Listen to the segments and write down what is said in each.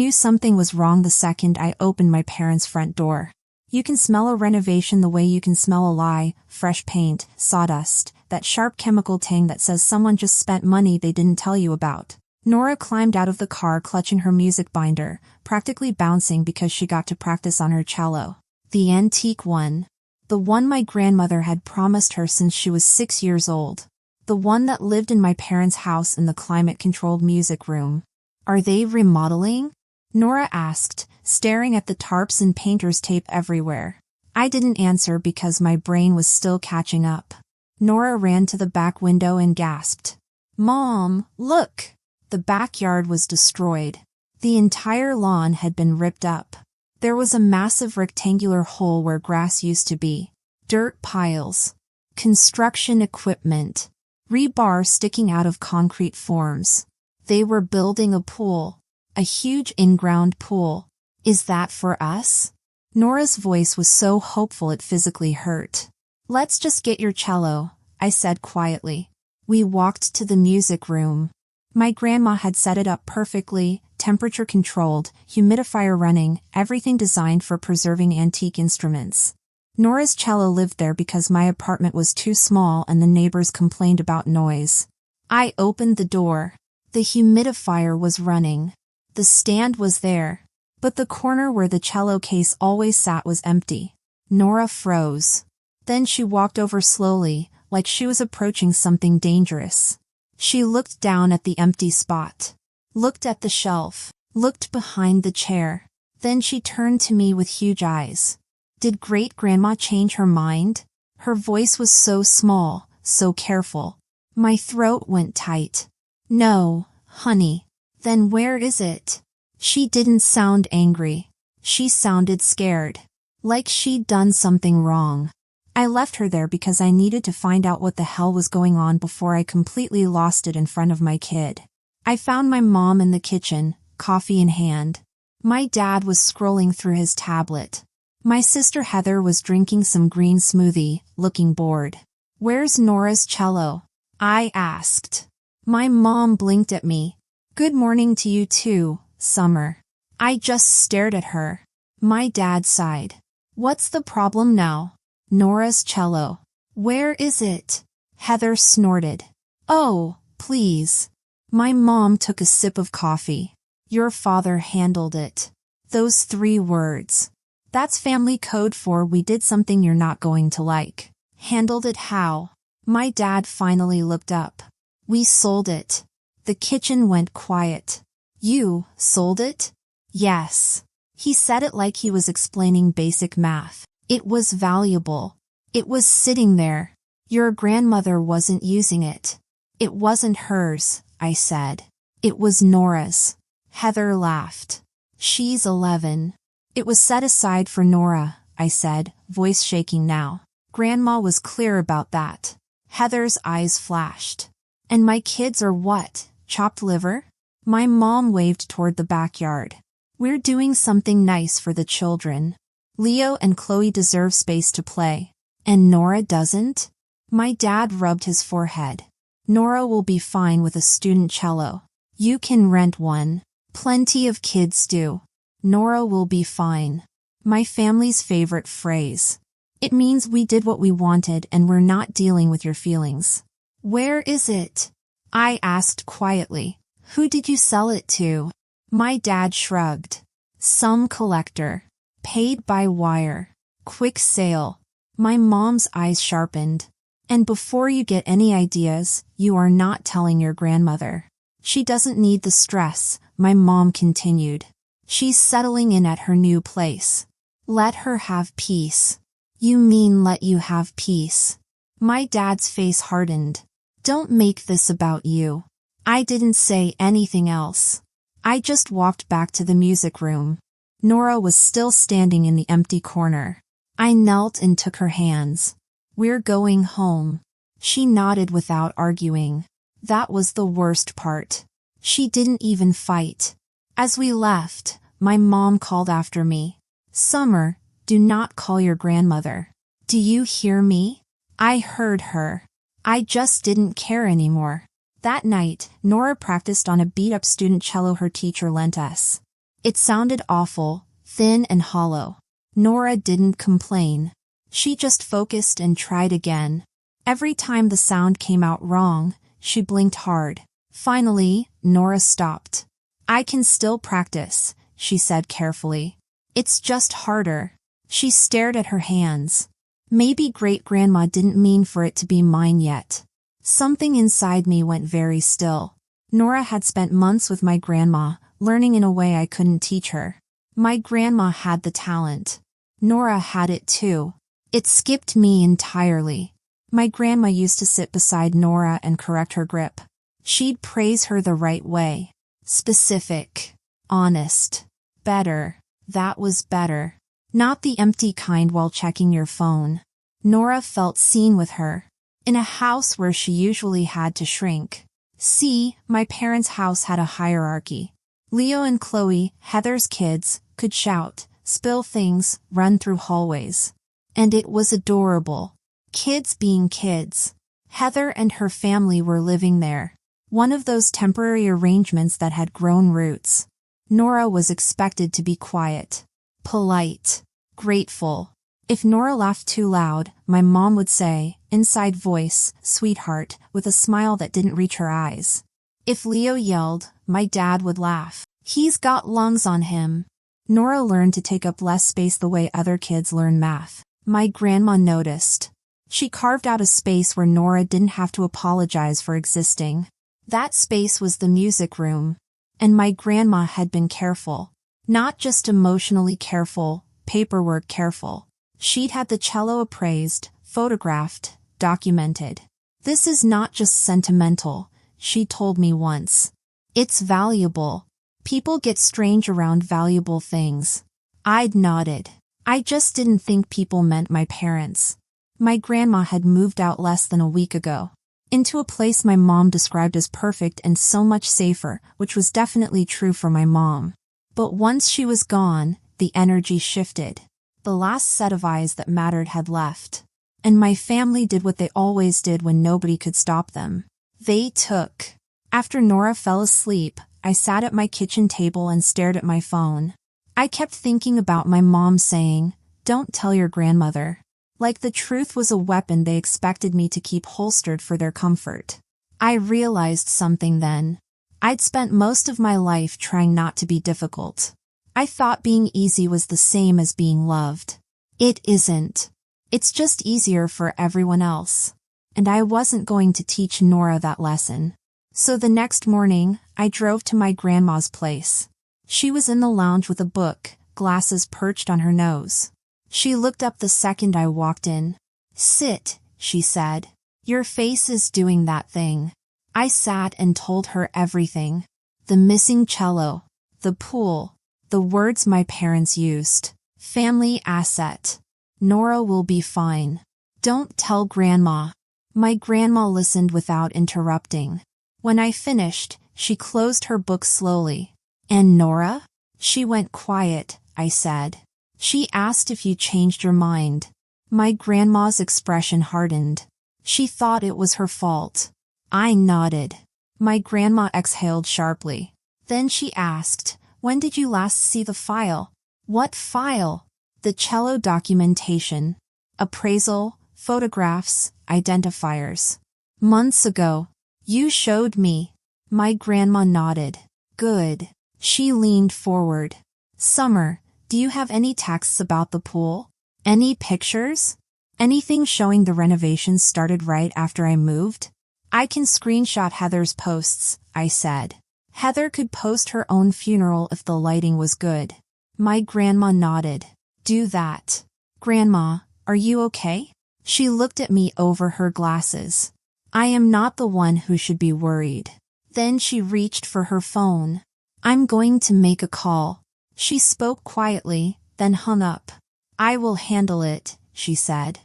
knew something was wrong the second I opened my parents' front door. You can smell a renovation the way you can smell a lie, fresh paint, sawdust, that sharp chemical tang that says someone just spent money they didn't tell you about. Nora climbed out of the car clutching her music binder, practically bouncing because she got to practice on her cello. The antique one. The one my grandmother had promised her since she was 6 years old. The one that lived in my parents' house in the climate-controlled music room. Are they remodeling? Nora asked, staring at the tarps and painter's tape everywhere. I didn't answer because my brain was still catching up. Nora ran to the back window and gasped. Mom, look! The backyard was destroyed. The entire lawn had been ripped up. There was a massive rectangular hole where grass used to be. Dirt piles. Construction equipment. Rebar sticking out of concrete forms. They were building a pool. A huge in-ground pool. Is that for us? Nora's voice was so hopeful it physically hurt. Let's just get your cello, I said quietly. We walked to the music room. My grandma had set it up perfectly, temperature controlled, humidifier running, everything designed for preserving antique instruments. Nora's cello lived there because my apartment was too small and the neighbors complained about noise. I opened the door. The humidifier was running. The stand was there. But the corner where the cello case always sat was empty. Nora froze. Then she walked over slowly, like she was approaching something dangerous. She looked down at the empty spot. Looked at the shelf. Looked behind the chair. Then she turned to me with huge eyes. Did great-grandma change her mind? Her voice was so small, so careful. My throat went tight. No, honey. Then where is it? She didn't sound angry. She sounded scared. Like she'd done something wrong. I left her there because I needed to find out what the hell was going on before I completely lost it in front of my kid. I found my mom in the kitchen, coffee in hand. My dad was scrolling through his tablet. My sister Heather was drinking some green smoothie, looking bored. Where's Nora's cello? I asked. My mom blinked at me. Good morning to you too, Summer. I just stared at her. My dad sighed. What's the problem now? Nora's cello. Where is it? Heather snorted. Oh, please. My mom took a sip of coffee. Your father handled it. Those 3 words. That's family code for we did something you're not going to like. Handled it how? My dad finally looked up. We sold it. The kitchen went quiet. You sold it? Yes. He said it like he was explaining basic math. It was valuable. It was sitting there. Your grandmother wasn't using it. It wasn't hers, I said. It was Nora's. Heather laughed. She's 11. It was set aside for Nora, I said, voice shaking now. Grandma was clear about that. Heather's eyes flashed. And my kids are what? Chopped liver? My mom waved toward the backyard. We're doing something nice for the children. Leo and Chloe deserve space to play. And Nora doesn't? My dad rubbed his forehead. Nora will be fine with a student cello. You can rent one. Plenty of kids do. Nora will be fine. My family's favorite phrase. It means we did what we wanted and we're not dealing with your feelings. Where is it? I asked quietly. Who did you sell it to? My dad shrugged. Some collector. Paid by wire. Quick sale. My mom's eyes sharpened. And before you get any ideas, you are not telling your grandmother. She doesn't need the stress, my mom continued. She's settling in at her new place. Let her have peace. You mean let you have peace? My dad's face hardened. Don't make this about you. I didn't say anything else. I just walked back to the music room. Nora was still standing in the empty corner. I knelt and took her hands. We're going home. She nodded without arguing. That was the worst part. She didn't even fight. As we left, my mom called after me. Summer, do not call your grandmother. Do you hear me? I heard her. I just didn't care anymore. That night, Nora practiced on a beat-up student cello her teacher lent us. It sounded awful, thin and hollow. Nora didn't complain. She just focused and tried again. Every time the sound came out wrong, she blinked hard. Finally, Nora stopped. I can still practice, she said carefully. It's just harder. She stared at her hands. Maybe great-grandma didn't mean for it to be mine yet. Something inside me went very still. Nora had spent months with my grandma, learning in a way I couldn't teach her. My grandma had the talent. Nora had it too. It skipped me entirely. My grandma used to sit beside Nora and correct her grip. She'd praise her the right way. Specific. Honest. Better. That was better. Not the empty kind while checking your phone. Nora felt seen with her. In a house where she usually had to shrink. See, my parents' house had a hierarchy. Leo and Chloe, Heather's kids, could shout, spill things, run through hallways. And it was adorable. Kids being kids. Heather and her family were living there. One of those temporary arrangements that had grown roots. Nora was expected to be quiet. Polite. Grateful. If Nora laughed too loud, my mom would say, inside voice, sweetheart, with a smile that didn't reach her eyes. If Leo yelled, my dad would laugh. He's got lungs on him. Nora learned to take up less space the way other kids learn math. My grandma noticed. She carved out a space where Nora didn't have to apologize for existing. That space was the music room. And my grandma had been careful. Not just emotionally careful, paperwork careful. She'd had the cello appraised, photographed, documented. This is not just sentimental, she told me once. It's valuable. People get strange around valuable things. I'd nodded. I just didn't think people meant my parents. My grandma had moved out less than a week ago. Into a place my mom described as perfect and so much safer, which was definitely true for my mom. But once she was gone, the energy shifted. The last set of eyes that mattered had left. And my family did what they always did when nobody could stop them. They took. After Nora fell asleep, I sat at my kitchen table and stared at my phone. I kept thinking about my mom saying, "Don't tell your grandmother." Like the truth was a weapon they expected me to keep holstered for their comfort. I realized something then. I'd spent most of my life trying not to be difficult. I thought being easy was the same as being loved. It isn't. It's just easier for everyone else. And I wasn't going to teach Nora that lesson. So the next morning, I drove to my grandma's place. She was in the lounge with a book, glasses perched on her nose. She looked up the second I walked in. "Sit," she said. "Your face is doing that thing." I sat and told her everything. The missing cello. The pool. The words my parents used. Family asset. Nora will be fine. Don't tell Grandma. My grandma listened without interrupting. When I finished, she closed her book slowly. "And Nora?" "She went quiet," I said. "She asked if you changed your mind." My grandma's expression hardened. She thought it was her fault. I nodded. My grandma exhaled sharply. Then she asked, "When did you last see the file?" "What file?" "The cello documentation. Appraisal, photographs, identifiers." "Months ago. You showed me." My grandma nodded. "Good." She leaned forward. "Summer, do you have any texts about the pool? Any pictures? Anything showing the renovations started right after I moved?" "I can screenshot Heather's posts," I said. Heather could post her own funeral if the lighting was good. My grandma nodded. "Do that." "Grandma, are you okay?" She looked at me over her glasses. I am not the one who should be worried. Then she reached for her phone. "I'm going to make a call." She spoke quietly, then hung up. "I will handle it," she said.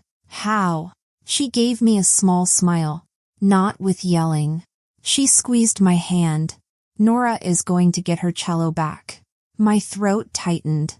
"How?" She gave me a small smile. "Not with yelling." She squeezed my hand. "Nora is going to get her cello back." My throat tightened.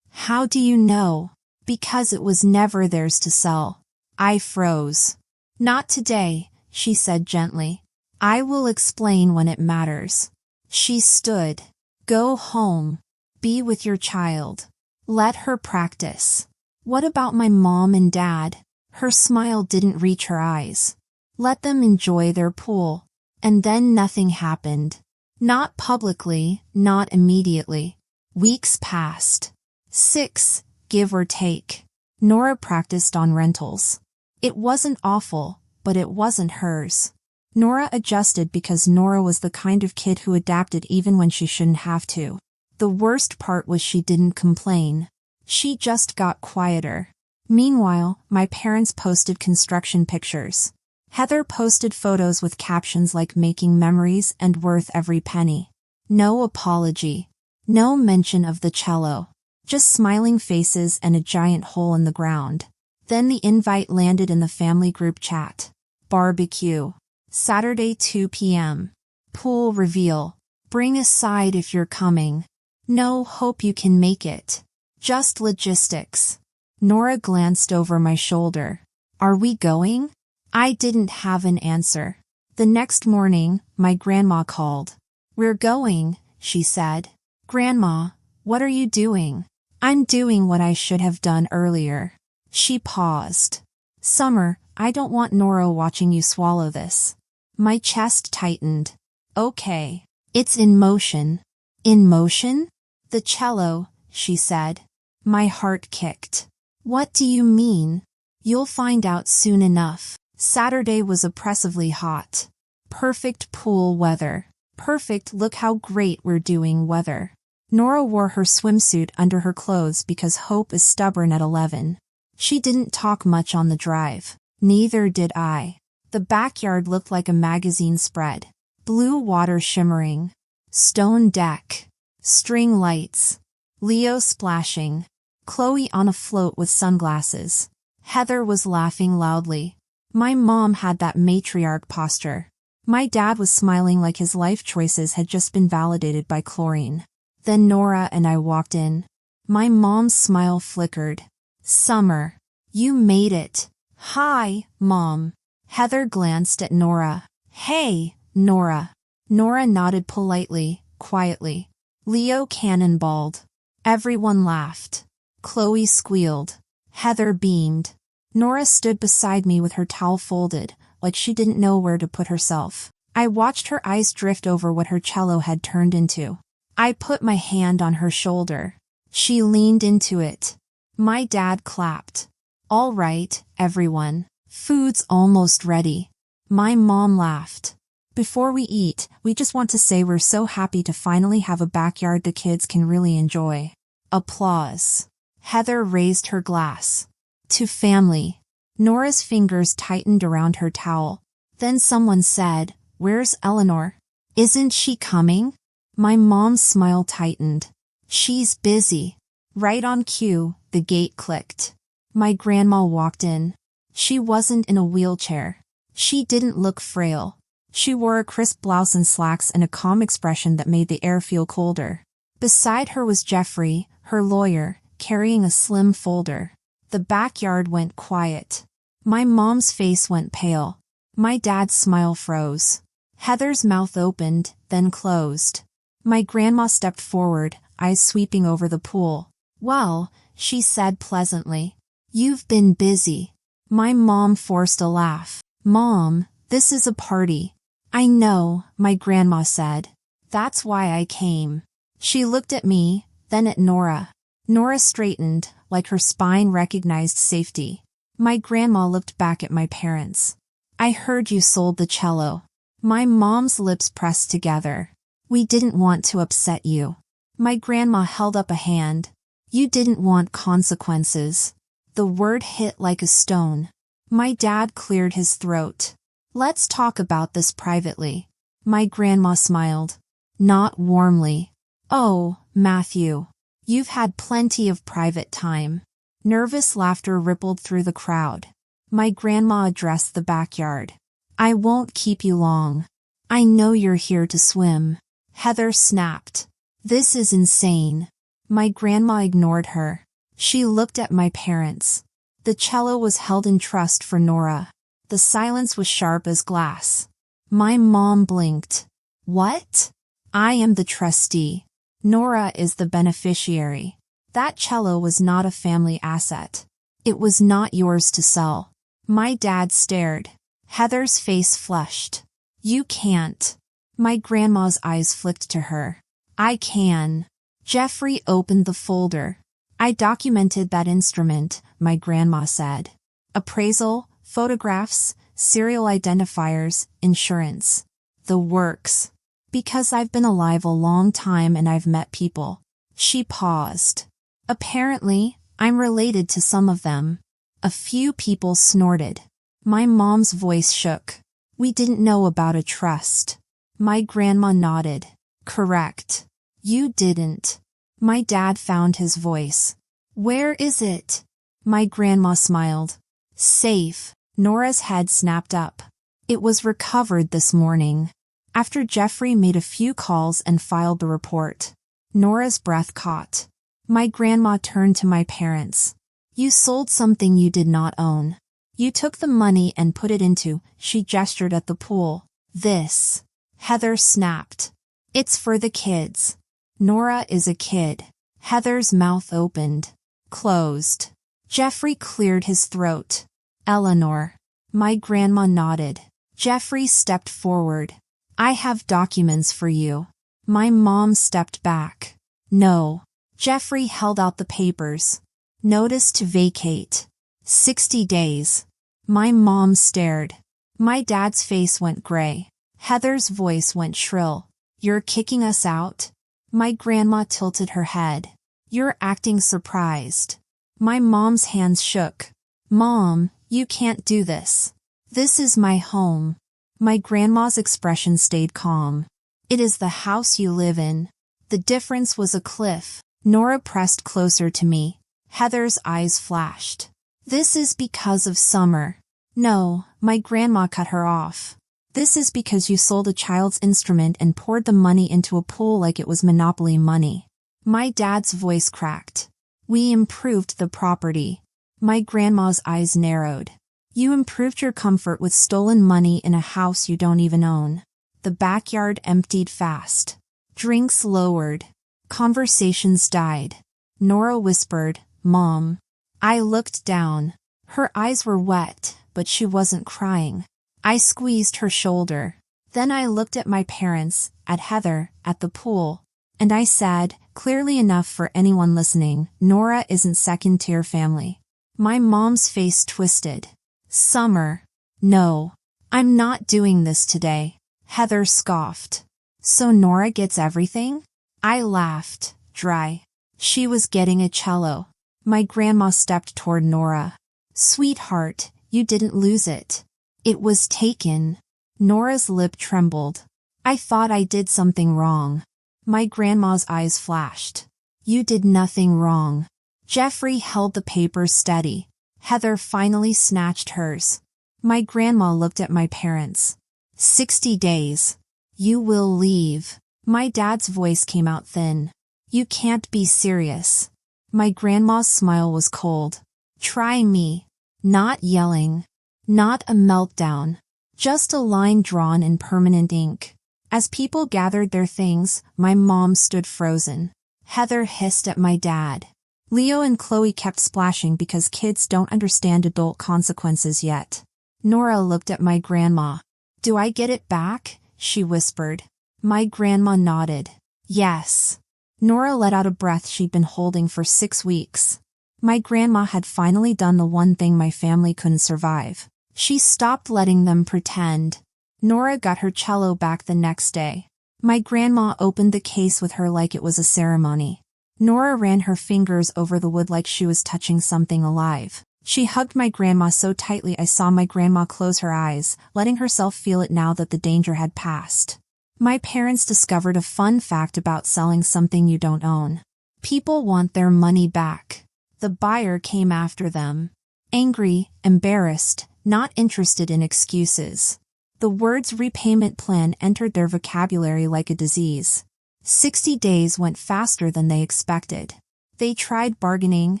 "How do you know?" "Because it was never theirs to sell." I froze. "Not today," she said gently. "I will explain when it matters." She stood. "Go home. Be with your child. Let her practice. What about my mom and dad? Her smile didn't reach her eyes. Let them enjoy their pool. And then nothing happened. Not publicly, not immediately. Weeks passed. 6, give or take. Nora practiced on rentals. It wasn't awful, but it wasn't hers. Nora adjusted because Nora was the kind of kid who adapted even when she shouldn't have to. The worst part was she didn't complain. She just got quieter. Meanwhile, my parents posted construction pictures. Heather posted photos with captions like making memories and worth every penny. No apology. No mention of the cello. Just smiling faces and a giant hole in the ground. Then the invite landed in the family group chat. Barbecue. Saturday 2 p.m. Pool reveal. Bring a side if you're coming. No, hope you can make it. Just logistics. Nora glanced over my shoulder. Are we going? I didn't have an answer. The next morning, my grandma called. We're going, she said. Grandma, what are you doing? I'm doing what I should have done earlier. She paused. Summer, I don't want Nora watching you swallow this. My chest tightened. Okay. It's in motion. In motion? The cello, she said. My heart kicked. What do you mean? You'll find out soon enough. Saturday was oppressively hot. Perfect pool weather. Perfect look how great we're doing weather. Nora wore her swimsuit under her clothes because Hope is stubborn at 11. She didn't talk much on the drive. Neither did I. The backyard looked like a magazine spread. Blue water shimmering. Stone deck. String lights. Leo splashing. Chloe on a float with sunglasses. Heather was laughing loudly. My mom had that matriarch posture. My dad was smiling like his life choices had just been validated by chlorine. Then Nora and I walked in. My mom's smile flickered. Summer. You made it. Hi, Mom. Heather glanced at Nora. Hey, Nora. Nora nodded politely, quietly. Leo cannonballed. Everyone laughed. Chloe squealed. Heather beamed. Nora stood beside me with her towel folded, like she didn't know where to put herself. I watched her eyes drift over what her cello had turned into. I put my hand on her shoulder. She leaned into it. My dad clapped. All right, everyone. Food's almost ready. My mom laughed. Before we eat, we just want to say we're so happy to finally have a backyard the kids can really enjoy. Applause. Heather raised her glass. To family. Nora's fingers tightened around her towel. Then someone said, Where's Eleanor? Isn't she coming? My mom's smile tightened. She's busy. Right on cue, the gate clicked. My grandma walked in. She wasn't in a wheelchair. She didn't look frail. She wore a crisp blouse and slacks and a calm expression that made the air feel colder. Beside her was Jeffrey, her lawyer, carrying a slim folder. The backyard went quiet. My mom's face went pale. My dad's smile froze. Heather's mouth opened, then closed. My grandma stepped forward, eyes sweeping over the pool. Well, she said pleasantly. You've been busy. My mom forced a laugh. Mom, this is a party. I know, my grandma said. That's why I came. She looked at me, then at Nora. Nora straightened, like her spine recognized safety. My grandma looked back at my parents. I heard you sold the cello. My mom's lips pressed together. We didn't want to upset you. My grandma held up a hand. You didn't want consequences. The word hit like a stone. My dad cleared his throat. Let's talk about this privately. My grandma smiled. Not warmly. Oh, Matthew. You've had plenty of private time. Nervous laughter rippled through the crowd. My grandma addressed the backyard. I won't keep you long. I know you're here to swim. Heather snapped. This is insane. My grandma ignored her. She looked at my parents. The cello was held in trust for Nora. The silence was sharp as glass. My mom blinked. What? I am the trustee. Nora is the beneficiary. That cello was not a family asset. It was not yours to sell. My dad stared. Heather's face flushed. You can't. My grandma's eyes flicked to her. I can. Jeffrey opened the folder. I documented that instrument, my grandma said. Appraisal, photographs, serial identifiers, insurance. The works. Because I've been alive a long time and I've met people. She paused. Apparently, I'm related to some of them. A few people snorted. My mom's voice shook. We didn't know about a trust. My grandma nodded. Correct. You didn't. My dad found his voice. Where is it? My grandma smiled. Safe. Nora's head snapped up. It was recovered this morning. After Jeffrey made a few calls and filed the report. Nora's breath caught. My grandma turned to my parents. You sold something you did not own. You took the money and put it into, she gestured at the pool. This. Heather snapped. It's for the kids. Nora is a kid. Heather's mouth opened. Closed. Jeffrey cleared his throat. Eleanor. My grandma nodded. Jeffrey stepped forward. I have documents for you. My mom stepped back. No. Jeffrey held out the papers. Notice to vacate. 60 days. My mom stared. My dad's face went gray. Heather's voice went shrill. You're kicking us out? My grandma tilted her head. You're acting surprised. My mom's hands shook. Mom, you can't do this. This is my home. My grandma's expression stayed calm. It is the house you live in. The difference was a cliff. Nora pressed closer to me. Heather's eyes flashed. This is because of Summer. No, my grandma cut her off. This is because you sold a child's instrument and poured the money into a pool like it was Monopoly money. My dad's voice cracked. We improved the property. My grandma's eyes narrowed. You improved your comfort with stolen money in a house you don't even own. The backyard emptied fast. Drinks lowered. Conversations died. Nora whispered, Mom. I looked down. Her eyes were wet, but she wasn't crying. I squeezed her shoulder. Then I looked at my parents, at Heather, at the pool. And I said, clearly enough for anyone listening, Nora isn't second to your family. My mom's face twisted. Summer. No. I'm not doing this today. Heather scoffed. So Nora gets everything? I laughed, dry. She was getting a cello. My grandma stepped toward Nora. Sweetheart, you didn't lose it. It was taken. Nora's lip trembled. I thought I did something wrong. My grandma's eyes flashed. You did nothing wrong. Jeffrey held the papers steady. Heather finally snatched hers. My grandma looked at my parents. 60 days. You will leave. My dad's voice came out thin. You can't be serious. My grandma's smile was cold. Try me. Not yelling. Not a meltdown. Just a line drawn in permanent ink. As people gathered their things, my mom stood frozen. Heather hissed at my dad. Leo and Chloe kept splashing because kids don't understand adult consequences yet. Nora looked at my grandma. Do I get it back? She whispered. My grandma nodded. Yes. Nora let out a breath she'd been holding for 6 weeks. My grandma had finally done the one thing my family couldn't survive. She stopped letting them pretend. Nora got her cello back the next day. My grandma opened the case with her like it was a ceremony. Nora ran her fingers over the wood like she was touching something alive. She hugged my grandma so tightly I saw my grandma close her eyes, letting herself feel it now that the danger had passed. My parents discovered a fun fact about selling something you don't own. People want their money back. The buyer came after them. Angry, embarrassed, not interested in excuses. The words repayment plan entered their vocabulary like a disease. 60 days went faster than they expected. They tried bargaining,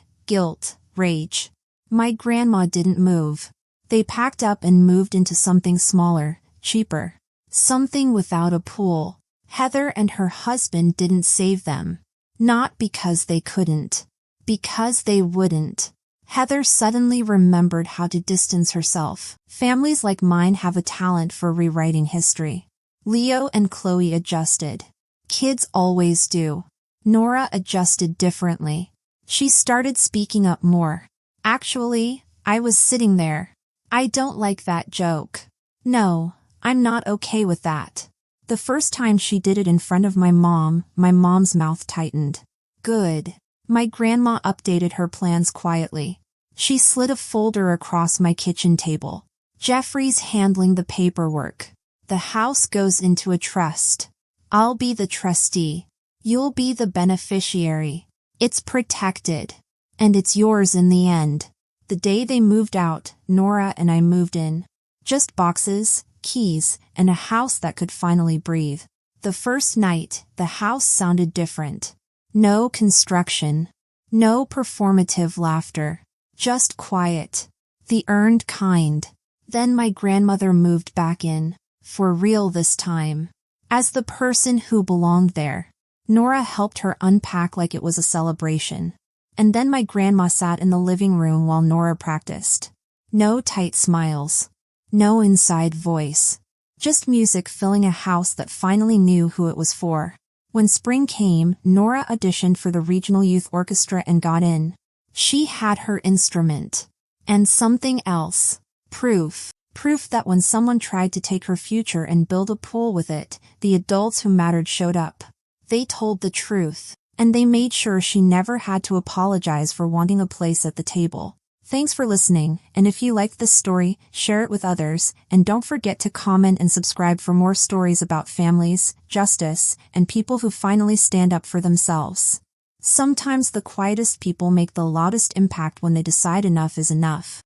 guilt, rage. My grandma didn't move. They packed up and moved into something smaller, cheaper. Something without a pool. Heather and her husband didn't save them. Not because they couldn't. Because they wouldn't. Heather suddenly remembered how to distance herself. Families like mine have a talent for rewriting history. Leo and Chloe adjusted. Kids always do. Nora adjusted differently. She started speaking up more. Actually, I was sitting there. I don't like that joke. No, I'm not okay with that. The first time she did it in front of my mom's mouth tightened. Good. My grandma updated her plans quietly. She slid a folder across my kitchen table. Jeffrey's handling the paperwork. The house goes into a trust. I'll be the trustee. You'll be the beneficiary. It's protected. And it's yours in the end. The day they moved out, Nora and I moved in. Just boxes, keys, and a house that could finally breathe. The first night, the house sounded different. No construction. No performative laughter. Just quiet. The earned kind. Then my grandmother moved back in. For real this time. As the person who belonged there. Nora helped her unpack like it was a celebration. And then my grandma sat in the living room while Nora practiced. No tight smiles. No inside voice. Just music filling a house that finally knew who it was for. When spring came, Nora auditioned for the Regional Youth Orchestra and got in. She had her instrument. And something else. Proof. Proof that when someone tried to take her future and build a pool with it, the adults who mattered showed up. They told the truth. And they made sure she never had to apologize for wanting a place at the table. Thanks for listening, and if you liked this story, share it with others, and don't forget to comment and subscribe for more stories about families, justice, and people who finally stand up for themselves. Sometimes the quietest people make the loudest impact when they decide enough is enough.